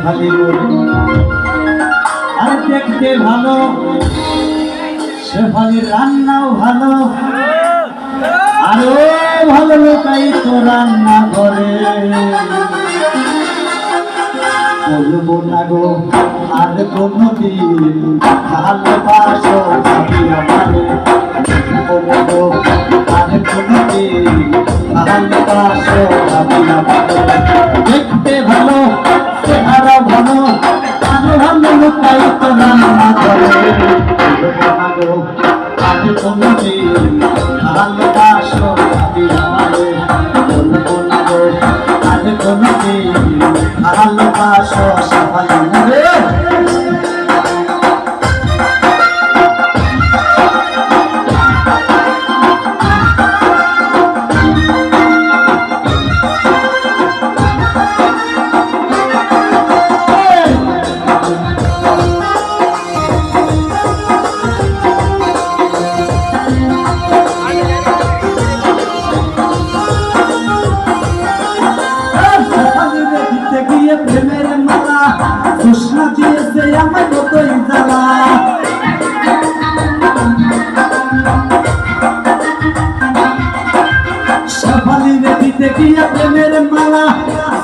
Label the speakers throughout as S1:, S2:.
S1: শেফালি আর দেখতে ভালো, শেফালির রান্নাও ভালো, আরো ভালো লোকাই তো রান্না করে। বলবো না গো আর কোনদিন ভালোবাসো ভাবি আমারে, বলবো আর কোনদিন ভালোবাসো ভাবি আমারে। দেখতে ভালো, চেহারা ভালো, আরো ভালো লোকাই তো রান্না করে। বলবো না গো আর কোনদিন ভালোবাসো ভাবি আমারে, বলবো না গো আর কোনদিন ভালোবাসো শেফালি রে। প্রেমের মালা কৃষ্ণ দিয়েছে আমার কতই জ্বালা, শেফালির দিতে গিয়ে প্রেমের মালা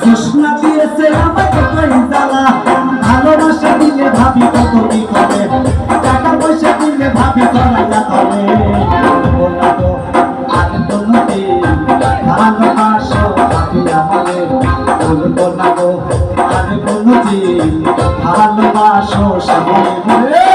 S1: কৃষ্ণ দিয়েছে আমার কতই জ্বালা। ভালোবাসা দিলে ভাবি কত কি করে, টাকা পয়সা দিলে ভাবি করাইয়া করে। আর কোনদিন ভালোবাসো ভাবি আমারে, বলবো না গো আর কোনদিন ভালোবাসো শেফালি রে।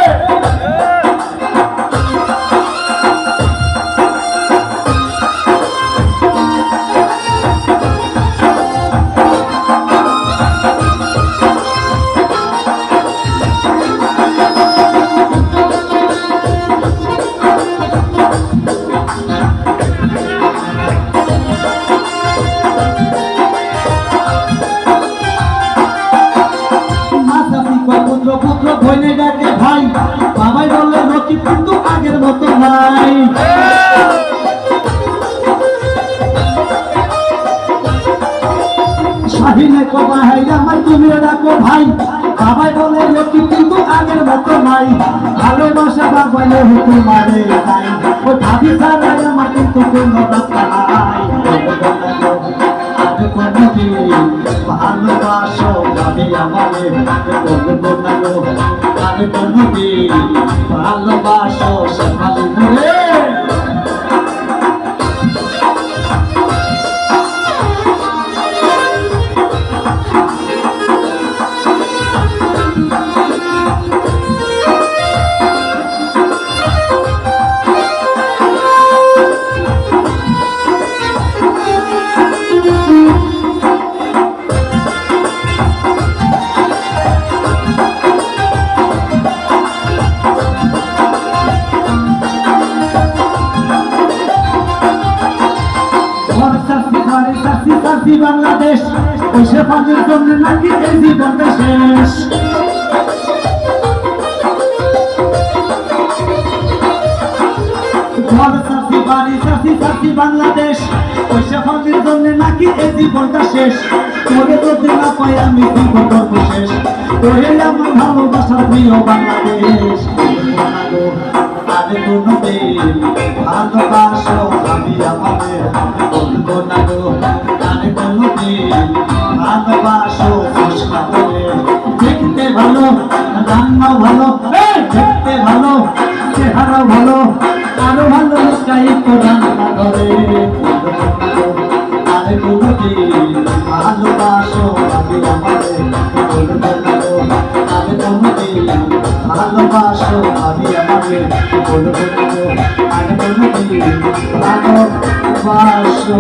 S1: পুত্র ভইনে ডাকে ভাই, বাবাই বললে রকিব কিন্তু আগের মতো নাই। শাহিনে কো ভাই আমার তুমি ডাকো ভাই, বাবাই বলে রকিব কিন্তু আগের মতো নাই। ভালোবাসা বাবাইলে হুকুম মারে নাই, ও ভাবি ছাড়া আমার কিন্তু কোনো রাস্তা নাই। ভালোবাসো ভাবি আমারে, বলবো না গো আর কোনদিন ভালোবাসো শেফালি রে। বাংলাদেশ ওই শেফালির জন্য নাকি এই জীবনটা শেষ। ঘর চাষি বাড়ি চাষি চাষি বাংলাদেশ ওই শেফালির জন্য নাকি এই জীবনটা শেষ। তোরে যদি না পাই আমি জীবন করব শেষ, তোরে আমার ভালোবাসার প্রিয় বাংলাদেশ। আর কোনদিন ভালোবাসো ভাবি আমারে, বলবো না গো আর কোনদিন ভালোবাসো কৃষ্ণ বলে। দেখতে ভালো, রান্নাও ভালো, দেখতে ভালো, চেহারা ভালো, আরো ভালো লোকাই তো রান্না করে। আর কোনদিন ভালোবাসো ভাবি আমারে, বলবো না গো আর কোনদিন ভালোবাসো ভাবি আমারে, বলবো না গো আর কোনদিন ভালোবাসো।